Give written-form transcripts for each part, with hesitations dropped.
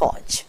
scourge.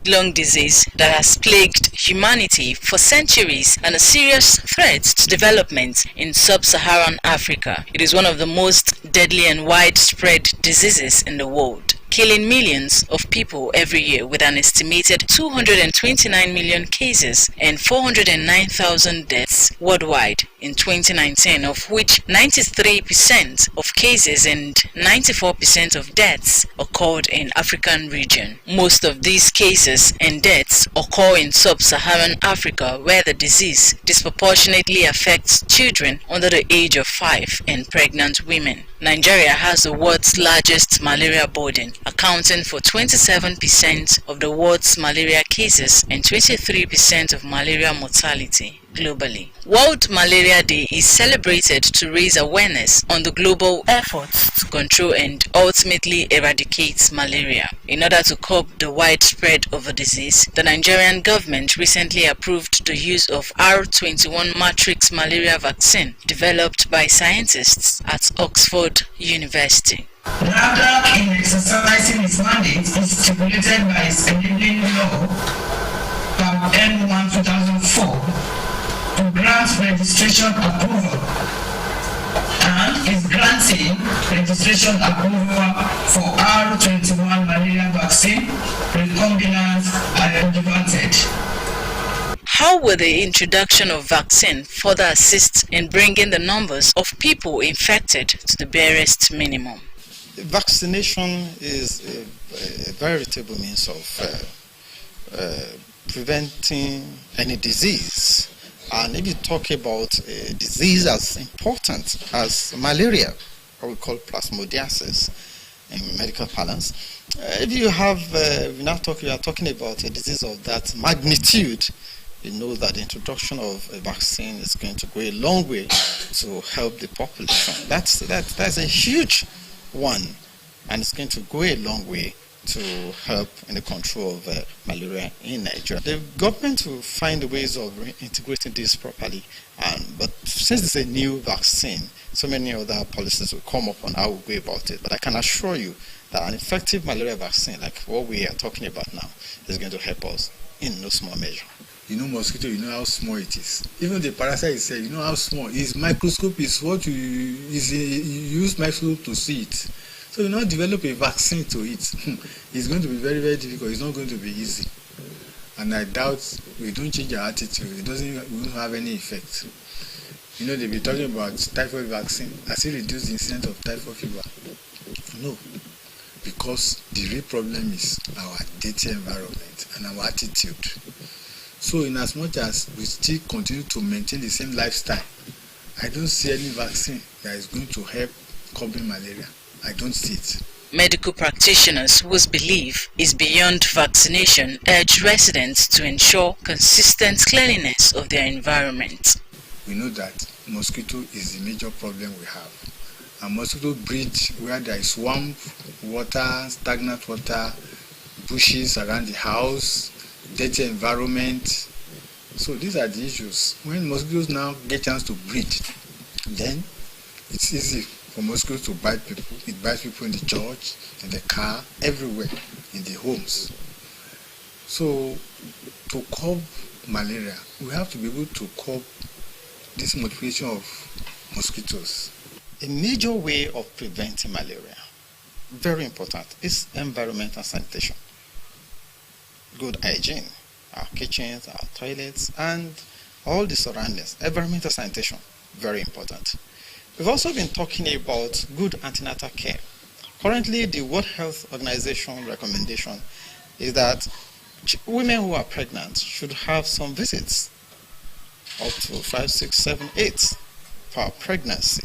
Lung disease that has plagued humanity for centuries and a serious threat to development in sub-Saharan Africa. It is one of the most deadly and widespread diseases in the world, killing millions of people every year with an estimated 229 million cases and 409,000 deaths worldwide in 2019, of which 93% of cases and 94% of deaths occurred in African region. Most of these cases and deaths occur in sub-Saharan Africa, where the disease disproportionately affects children under the age of 5 and pregnant women. Nigeria has the world's largest malaria burden, accounting for 27% of the world's malaria cases and 23% of malaria mortality globally. World Malaria Day is celebrated to raise awareness on the global efforts to control and ultimately eradicate malaria. In order to curb the widespread of the disease, the Nigerian government recently approved the use of R21 matrix malaria vaccine developed by scientists at Oxford University. NAFDAC, in exercising its mandate, is stipulated by its enabling law, N1/2004, to grant registration approval, and is granting registration approval for R21 malaria vaccine, recombinant and adjuvanted. How will the introduction of vaccine further assist in bringing the numbers of people infected to the barest minimum? Vaccination is a veritable means of preventing any disease. And if you talk about a disease as important as malaria, what we call plasmodiasis in medical parlance, if you have, we are talking about a disease of that magnitude, you know that the introduction of a vaccine is going to go a long way to help the population. That's a huge one, and it's going to go a long way to help in the control of malaria in Nigeria. The government will find ways of integrating this properly, but since it's a new vaccine, so many other policies will come up on how we go about it. But I can assure you that an effective malaria vaccine, like what we are talking about now, is going to help us in no small measure. You know, mosquito, you know how small it is. Even the parasite itself, you know how small. Its microscope is what you use microscope to see it. So you now develop a vaccine to it. It's going to be very, very difficult. It's not going to be easy. And I doubt we don't change our attitude. It won't have any effect. You know, they'll be talking about typhoid vaccine. Has it reduced the incidence of typhoid fever? No. Because the real problem is our dirty environment and our attitude. So in as much as we still continue to maintain the same lifestyle, I don't see any vaccine that is going to help curbing malaria. I don't see it. Medical practitioners whose belief is beyond vaccination urge residents to ensure consistent cleanliness of their environment. We know that mosquito is the major problem we have. And mosquito breed where there is swamp, water, stagnant water, bushes around the house, dirty environment. So these are the issues. When mosquitoes now get a chance to breed, then it's easy for mosquitoes to bite people. It bites people in the church, in the car, everywhere, in the homes. So to curb malaria, we have to be able to curb this multiplication of mosquitoes. A major way of preventing malaria, very important, is environmental sanitation. Good hygiene, our kitchens, our toilets, and all the surroundings. Environmental sanitation, very important. We've also been talking about good antenatal care. Currently, the World Health Organization recommendation is that women who are pregnant should have some visits up to 5, 6, 7, 8 per pregnancy.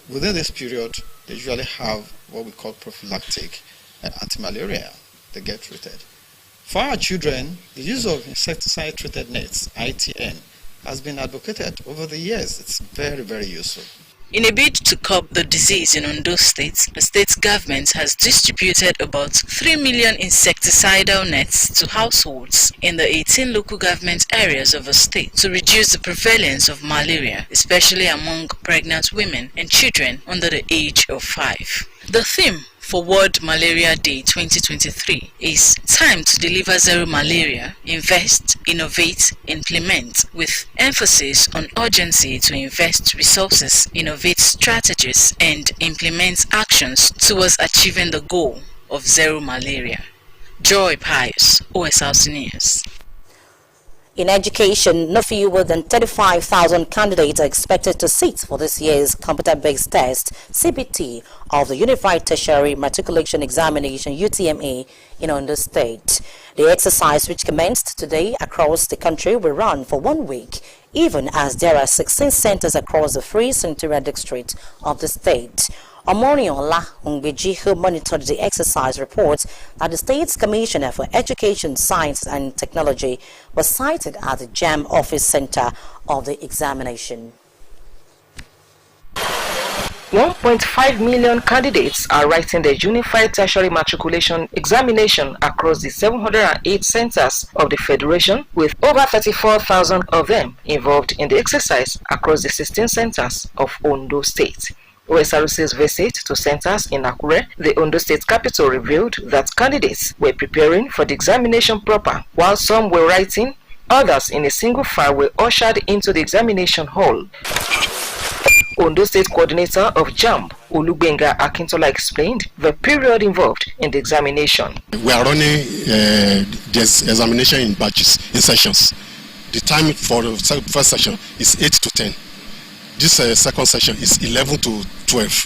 Within this period, they usually have what we call prophylactic anti-malaria. They get treated. For our children, the use of insecticide-treated nets, ITN, has been advocated over the years. It's very, very useful. In a bid to curb the disease in Ondo State, the state government has distributed about 3 million insecticidal nets to households in the 18 local government areas of the state to reduce the prevalence of malaria, especially among pregnant women and children under the age of 5. The theme for World Malaria Day 2023 is time to deliver zero malaria, invest, innovate, implement, with emphasis on urgency to invest resources, innovate strategies, and implement actions towards achieving the goal of zero malaria. Joy Pius, OSRC News. In education, no fewer than 35,000 candidates are expected to sit for this year's computer-based test, CBT, of the Unified Tertiary Matriculation Examination, UTME, in Ondo State. The exercise, which commenced today across the country, will run for 1 week, even as there are 16 centers across the Free Senatorial District of the state. Omoniola Ungbeji, who monitored the exercise, reports that the state's Commissioner for Education, Science and Technology was cited at the JAM Office Center of the examination. 1.5 million candidates are writing the Unified Tertiary Matriculation Examination across the 708 centers of the Federation, with over 34,000 of them involved in the exercise across the 16 centers of Ondo State. OSRC's visit to centers in Akure, the Ondo State capital, revealed that candidates were preparing for the examination proper, while some were writing, others in a single file were ushered into the examination hall. Ondo State coordinator of JAMB, Olubenga Akintola, explained the period involved in the examination. We are running this examination in batches, in sessions. The time for the first session is 8 to 10. This second session is 11 to 12.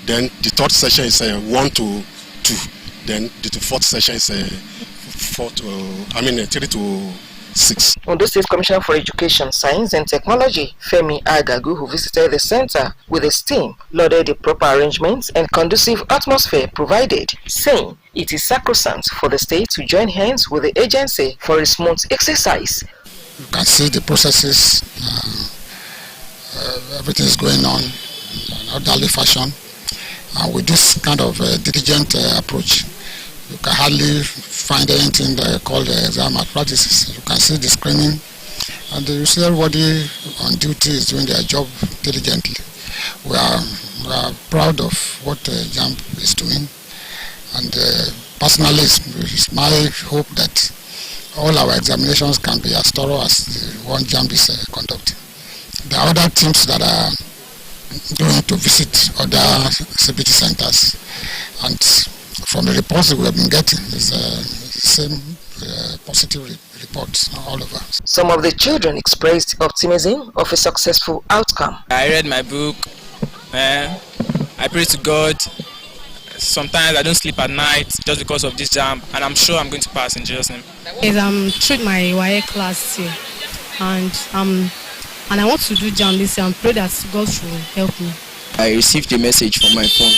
Then the third session is 1 to 2. Then the fourth session is 3 to 6. Ondo State Commissioner for Education, Science and Technology, Femi Agagu, who visited the center with his team, lauded the proper arrangements and conducive atmosphere provided, saying it is sacrosanct for the state to join hands with the agency for a smooth exercise. You can see the processes. Everything is going on in an orderly fashion, and with this kind of diligent approach, you can hardly find anything called exam malpractices. You can see the screening, and you see everybody on duty is doing their job diligently. We are proud of what JAMB is doing, and personally, it's my hope that all our examinations can be as thorough as the one JAMB is conducting. There are other teams that are going to visit other CBT centers, and from the reports we have been getting, it's the same positive reports all over. Some of the children expressed optimism of a successful outcome. I read my book, I pray to God. Sometimes I don't sleep at night just because of this jam, and I'm sure I'm going to pass in Jesus' name. Yes, I'm through my YA class here, and I want to do JAM this year and pray that God will help me. I received a message from my phone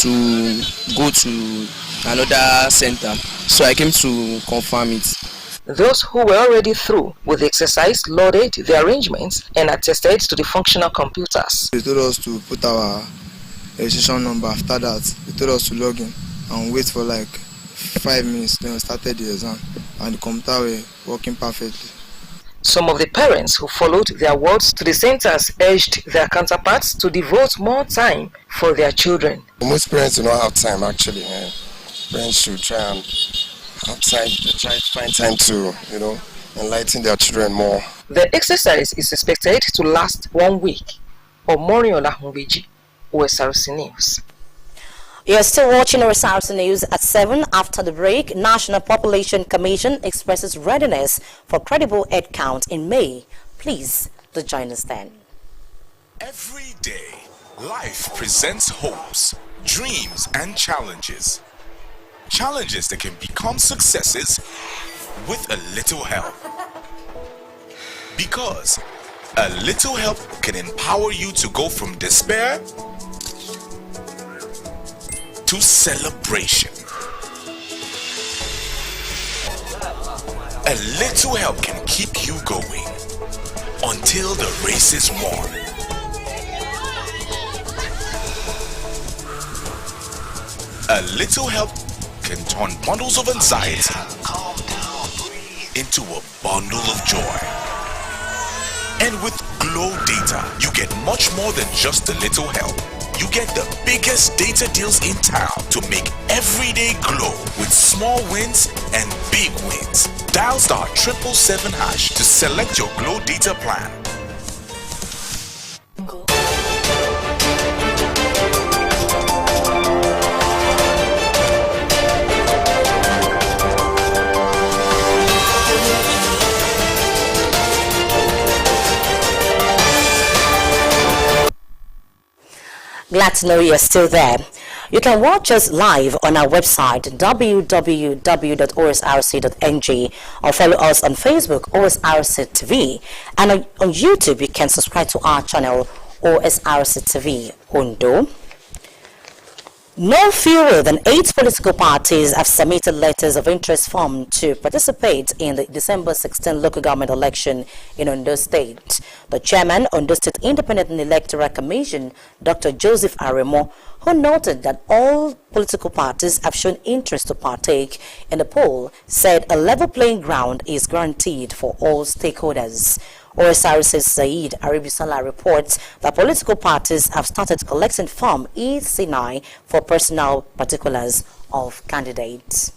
to go to another center, so I came to confirm it. Those who were already through with the exercise lauded the arrangements and attested to the functional computers. They told us to put our registration number. After that, they told us to log in and wait for like 5 minutes. Then we started the exam, and the computer were working perfectly. Some of the parents who followed their wards to the centers urged their counterparts to devote more time for their children. Most parents do not have time, actually. Parents should try and have time, try to find time to, enlighten their children more. The exercise is expected to last 1 week. Omoniola Ungbeji, OSRC News. You're still watching OSRC News at 7. After the break, National Population Commission expresses readiness for credible head count in May. Please do join us then. Every day, life presents hopes, dreams, and challenges. Challenges that can become successes with a little help. Because a little help can empower you to go from despair to celebration. A little help can keep you going until the race is won. A little help can turn bundles of anxiety into a bundle of joy. And with Glow Data, you get much more than just a little help. you get the biggest data deals in town to make every day glow with small wins and big wins. Dial *777# to select your Glow data plan. Glad to know you're still there. You can watch us live on our website www.osrc.ng or follow us on Facebook OSRC TV, and on YouTube you can subscribe to our channel OSRC TV Ondo. No fewer than 8 political parties have submitted letters of interest form to participate in the December 16 local government election in Ondo State. The chairman, Ondo State Independent Electoral Commission, Dr. Joseph Aremo, who noted that all political parties have shown interest to partake in the poll, said a level playing ground is guaranteed for all stakeholders. OSRC's Saeed Aribisala reports that political parties have started collecting Form EC9 for personal particulars of candidates.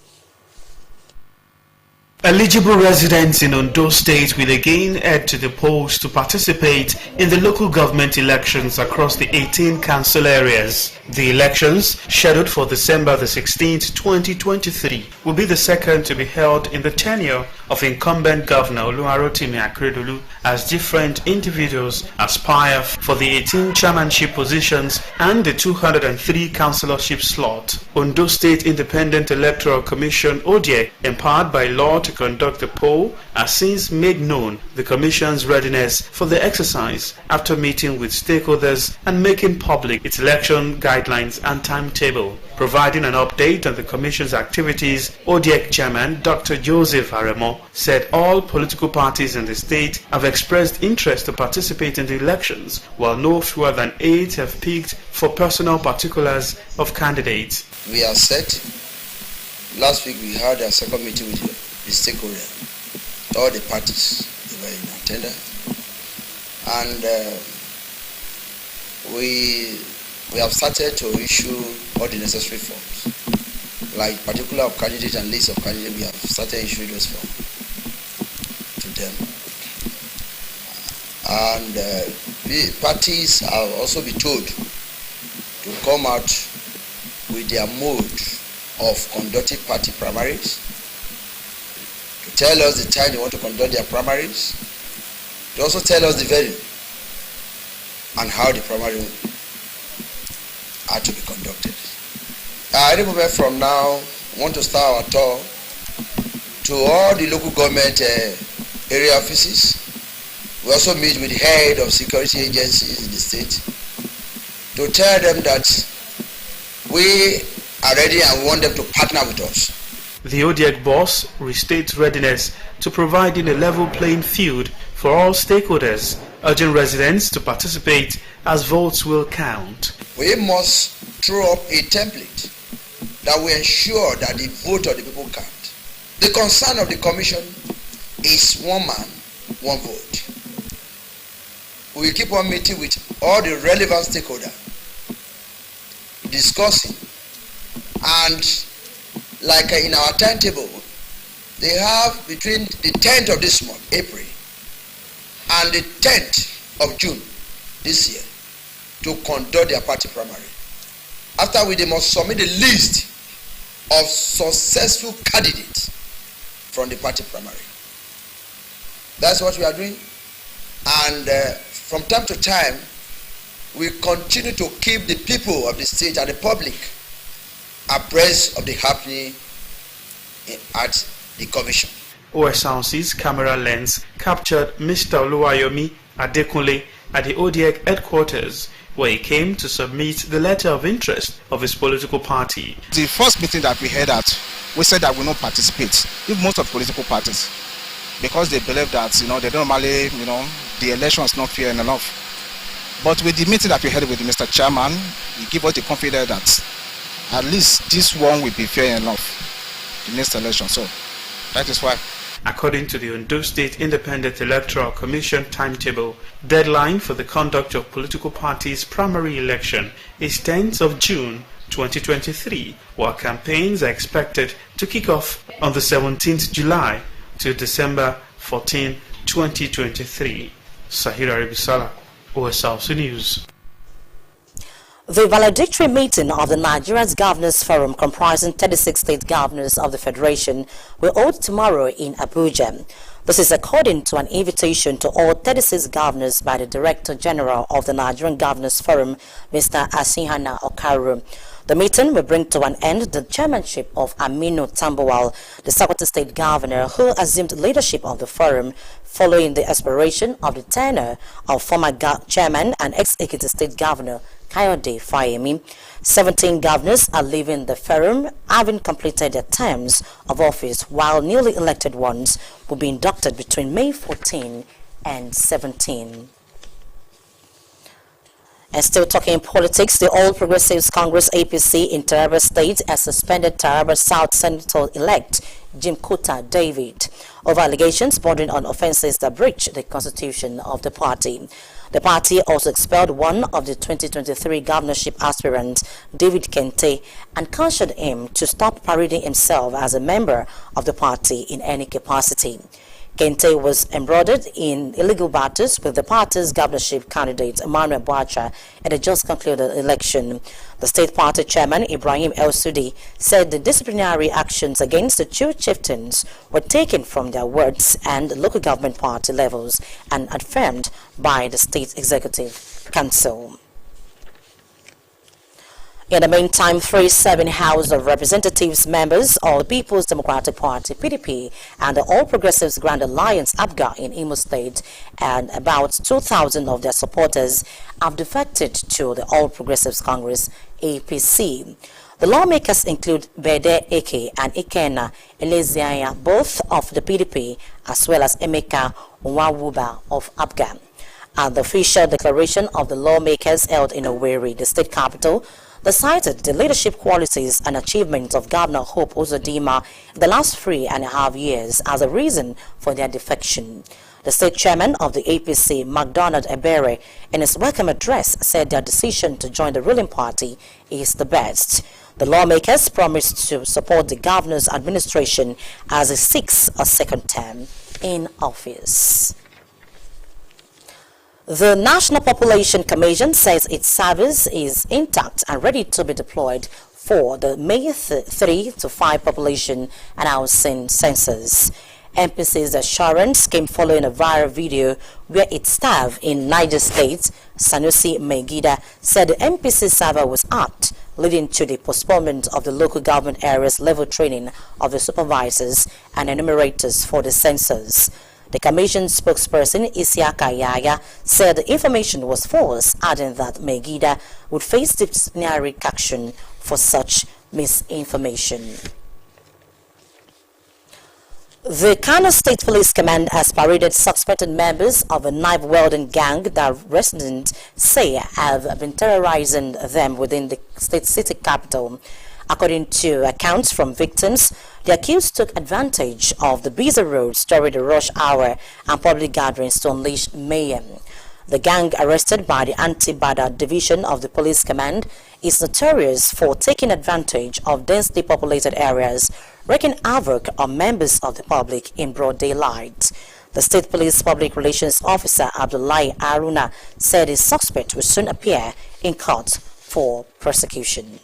Eligible residents in Ondo State will again head to the polls to participate in the local government elections across the 18 council areas. The elections, scheduled for December the 16th, 2023, will be the second to be held in the tenure of incumbent Governor Oluwarotimi Akeredolu, as different individuals aspire for the 18 chairmanship positions and the 203 councillorship slot. Ondo State Independent Electoral Commission (ODEC), empowered by law to conduct the poll, has since made known the Commission's readiness for the exercise after meeting with stakeholders and making public its election guidelines and timetable. Providing an update on the Commission's activities, ODEC Chairman Dr. Joseph Aremo said all political parties in the state have expressed interest to participate in the elections, while no fewer than 8 have picked for personal particulars of candidates. We are set. Last week we had a second meeting with the stakeholders, all the parties, they were in attendance, and we have started to issue all the necessary forms, like particular of candidate and list of candidates. We have started issuing those forms to them, and the parties have also been told to come out with their mode of conducting party primaries, to tell us the time they want to conduct their primaries, to also tell us the venue and how the primary are to be conducted. Any moment from now, we want to start our tour to all the local government area offices. We also meet with the head of security agencies in the state to tell them that we are ready and we want them to partner with us. The ODEC boss restates readiness to providing a level playing field for all stakeholders, urging residents to participate as votes will count. We must throw up a template that will ensure that the vote of the people count. The concern of the commission is one man, one vote. We will keep on meeting with all the relevant stakeholders, discussing, and like in our timetable, they have between the 10th of this month, April, and the 10th of June this year to conduct their party primary. After which they must submit a list of successful candidates from the party primary. That's what we are doing. And from time to time, we continue to keep the people of the state and the public abreast of the happening at the commission. OSRC's camera lens captured Mr. Oluwayomi Adekunle at the ODEC headquarters, where he came to submit the letter of interest of his political party. The first meeting that we had at, we said that we will not participate, if most of political parties, because they believe that, they don't normally, the election is not fair enough. But with the meeting that we had with Mr. Chairman, he gave us the confidence that at least this one will be fair enough, the next election. So that is why according to the Ondo State Independent Electoral Commission timetable. Deadline for the conduct of political parties' primary election is 10th of June 2023, while campaigns are expected to kick off on the 17th July to December 14, 2023. Sahira Rebisala, OSRC News. The valedictory meeting of the Nigeria's Governors Forum, comprising 36 state governors of the Federation, will hold tomorrow in Abuja. This is according to an invitation to all 36 governors by the Director General of the Nigerian Governors Forum, Mr. Asihana Okaru. The meeting will bring to an end the chairmanship of Aminu Tambuwal, the Sokoto State Governor, who assumed leadership of the forum following the expiration of the tenure of former chairman and ex-Ekiti State Governor Kayode Fayemi. 17 governors are leaving the forum, having completed their terms of office, while newly elected ones will be inducted between May 14 and 17. And still talking politics, the All Progressives Congress APC in Taraba State has suspended Taraba South Senator-elect Jim Kuta David over allegations bordering on offences that breach the constitution of the party. The party also expelled one of the 2023 governorship aspirants, David Kente, and cautioned him to stop parading himself as a member of the party in any capacity. Kente was embroiled in illegal battles with the party's governorship candidate Emmanuel Boacha at the just concluded election. The state party chairman Ibrahim El Sudi said the disciplinary actions against the two chieftains were taken from their wards and local government party levels and affirmed by the state executive council. In the meantime, 37 House of Representatives members of the People's Democratic Party, PDP, and the All Progressives Grand Alliance, APGA, in Imo State, and about 2,000 of their supporters have defected to the All Progressives Congress, APC. The lawmakers include Bede Eke and Ikena Eleziaya, both of the PDP, as well as Emeka Nwawuba of APGA. At the official declaration of the lawmakers held in Owerri, the state capital, they cited the leadership qualities and achievements of Governor Hope Uzodinma in the last 3.5 years as a reason for their defection. The state chairman of the APC, MacDonald Ebere, in his welcome address said their decision to join the ruling party is the best. The lawmakers promised to support the governor's administration as he seeks a second term in office. The National Population Commission says its service is intact and ready to be deployed for the May 3 to 5 population and housing census. MPC's assurance came following a viral video where its staff in Niger State, Sanusi Megida, said the MPC server was apt, leading to the postponement of the local government areas level training of the supervisors and enumerators for the census. The Commission spokesperson Isiaka Yaya said the information was false, adding that Megida would face disciplinary action for such misinformation. The Kano State Police Command has paraded suspected members of a knife welding gang that residents say have been terrorizing them within the state city capital. According to accounts from victims, the accused took advantage of the busy roads during the rush hour and public gatherings to unleash mayhem. The gang, arrested by the Anti-Bada Division of the Police Command, is notorious for taking advantage of densely populated areas, wreaking havoc on members of the public in broad daylight. The State Police Public Relations Officer Abdullahi Aruna said his suspect will soon appear in court for prosecution.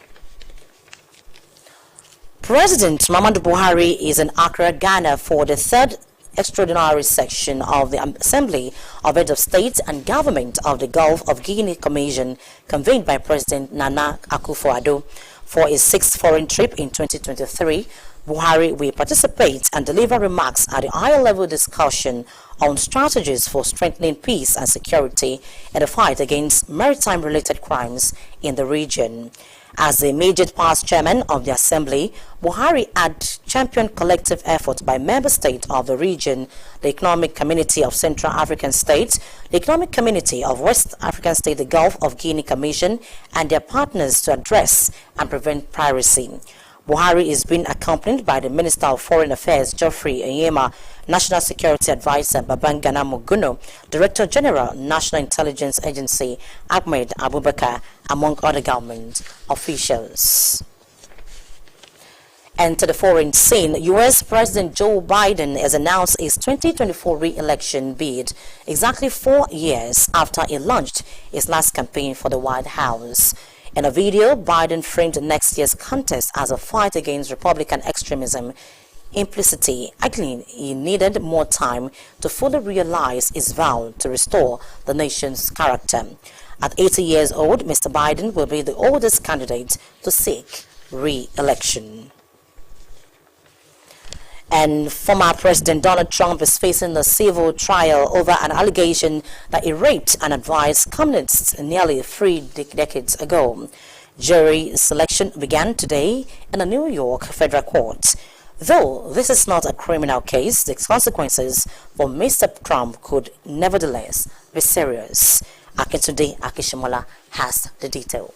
President Muhammadu Buhari is in Accra, Ghana for the third extraordinary session of the Assembly of Heads of State and Government of the Gulf of Guinea Commission convened by President Nana Akufo-Addo. For his sixth foreign trip in 2023, Buhari will participate and deliver remarks at the higher-level discussion on strategies for strengthening peace and security in the fight against maritime-related crimes in the region. As the immediate past chairman of the Assembly, Buhari had championed collective efforts by member states of the region, the Economic Community of Central African States, the Economic Community of West African States, the Gulf of Guinea Commission, and their partners to address and prevent piracy. Buhari is being accompanied by the Minister of Foreign Affairs, Geoffrey Onyema, National Security Advisor, Babangana Muguno, Director General, National Intelligence Agency, Ahmed Abubakar, among other government officials. And to the foreign scene, U.S. President Joe Biden has announced his 2024 re-election bid exactly 4 years after he launched his last campaign for the White House. In a video, Biden framed next year's contest as a fight against Republican extremism, implicitly arguing he needed more time to fully realize his vow to restore the nation's character. At 80 years old, Mr. Biden will be the oldest candidate to seek re-election. And former President Donald Trump is facing a civil trial over an allegation that he raped and advised communists nearly 3 decades ago. Jury selection began today in a New York federal court. Though this is not a criminal case, the consequences for Mr. Trump could nevertheless be serious. Akintunde Akishimola has the detail.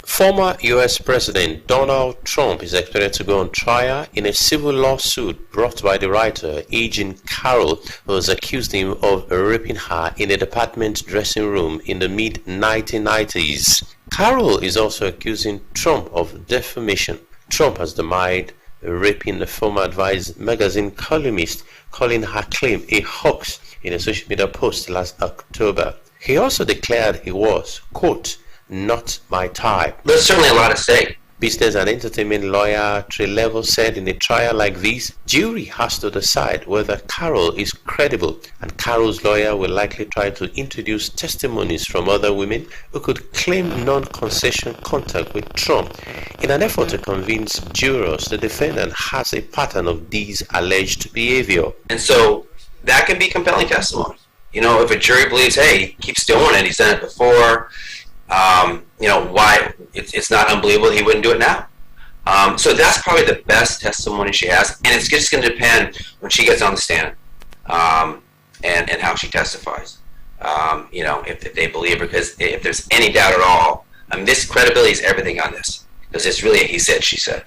Former U.S. President Donald Trump is expected to go on trial in a civil lawsuit brought by the writer Agent Carroll, who has accused him of raping her in a department dressing room in the mid-1990s. Carroll is also accusing Trump of defamation. Trump has denied raping the former Advice magazine columnist, calling her claim a hoax in a social media post last October. He also declared he was, quote, not my type. There's certainly a lot at stake. Business and entertainment lawyer Trey Level said in a trial like this, jury has to decide whether Carroll is credible, and Carroll's lawyer will likely try to introduce testimonies from other women who could claim non-concession contact with Trump. In an effort to convince jurors, the defendant has a pattern of these alleged behavior. And so that can be compelling testimony. You know, if a jury believes, hey, he keeps doing it, he's done it before, you know, why it's not unbelievable he wouldn't do it now. So that's probably the best testimony she has, and it's just going to depend when she gets on the stand and how she testifies. You know, if they believe her, because if there's any doubt at all, I mean, this credibility is everything on this, because it's really a he said, she said.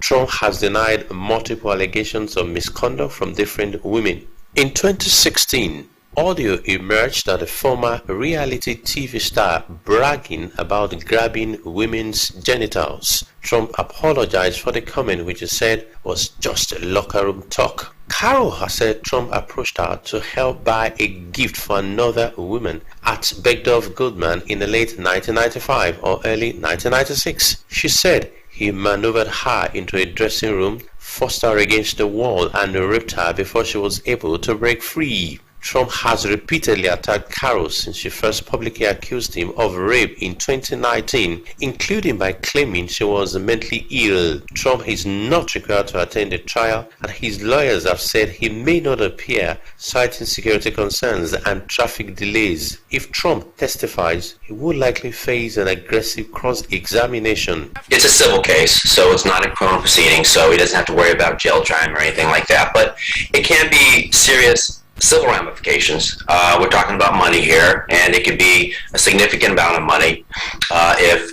Trump has denied multiple allegations of misconduct from different women. In 2016, audio emerged of the former reality TV star bragging about grabbing women's genitals. Trump apologized for the comment, which he said was just locker room talk. Carroll has said Trump approached her to help buy a gift for another woman at Bergdorf Goodman in the late 1995 or early 1996. She said he maneuvered her into a dressing room, forced her against the wall, and raped her before she was able to break free. Trump has repeatedly attacked Carroll since she first publicly accused him of rape in 2019, including by claiming she was mentally ill. Trump is not required to attend the trial, and his lawyers have said he may not appear, citing security concerns and traffic delays. If Trump testifies, he would likely face an aggressive cross-examination. It's a civil case, so it's not a criminal proceeding, so he doesn't have to worry about jail time or anything like that, but it can be serious civil ramifications. We're talking about money here, and it could be a significant amount of money if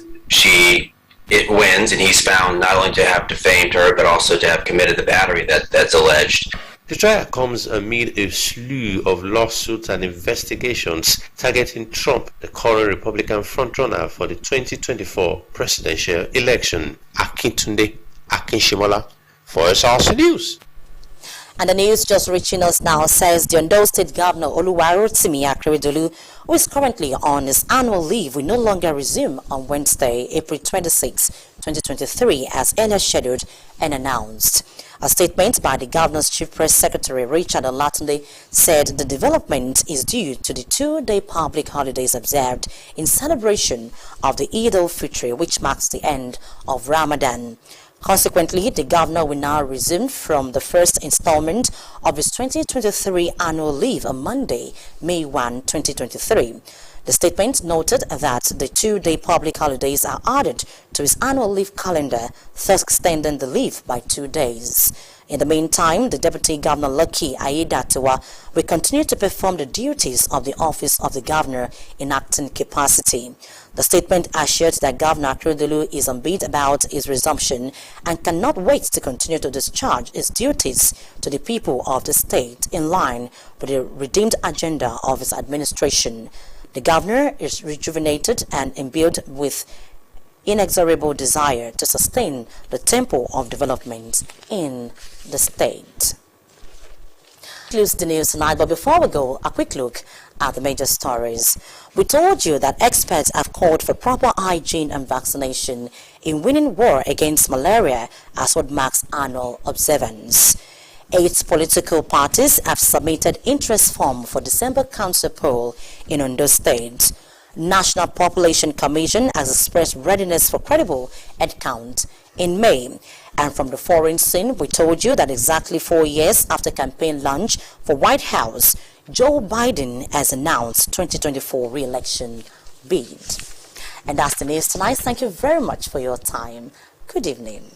it wins and he's found not only to have defamed her but also to have committed the battery that's alleged. The trial comes amid a slew of lawsuits and investigations targeting Trump, the current Republican frontrunner for the 2024 presidential election. Akintunde Akishimola for OSRC News. And the news just reaching us now says the Ondo State Governor Oluwarotimi Akeredolu, who is currently on his annual leave, will no longer resume on Wednesday, April 26, 2023, as earlier scheduled and announced. A statement by the governor's chief press secretary, Richard Olatunde, said the development is due to the 2-day public holidays observed in celebration of the Eid al-Fitr, which marks the end of Ramadan. Consequently, the governor will now resume from the first installment of his 2023 annual leave on Monday, May 1, 2023. The statement noted that the 2-day public holidays are added to his annual leave calendar, thus extending the leave by 2 days. In the meantime, the Deputy Governor Lucky Aiyedatiwa will continue to perform the duties of the office of the governor in acting capacity. The statement assured that Governor Akeredolu is upbeat about his resumption and cannot wait to continue to discharge his duties to the people of the state in line with the redeemed agenda of his administration. The governor is rejuvenated and imbued with inexorable desire to sustain the tempo of development in the state. Concludes the news tonight, but before we go, a quick look at the major stories. We told you that experts have called for proper hygiene and vaccination in winning war against malaria as what marks annual observance. 8 political parties have submitted interest form for December council poll in Ondo State. National Population Commission has expressed readiness for credible head count in May. And from the foreign scene, we told you that exactly 4 years after campaign launch for White House, Joe Biden has announced 2024 re-election bid. And that's the news tonight. Thank you very much for your time. Good evening.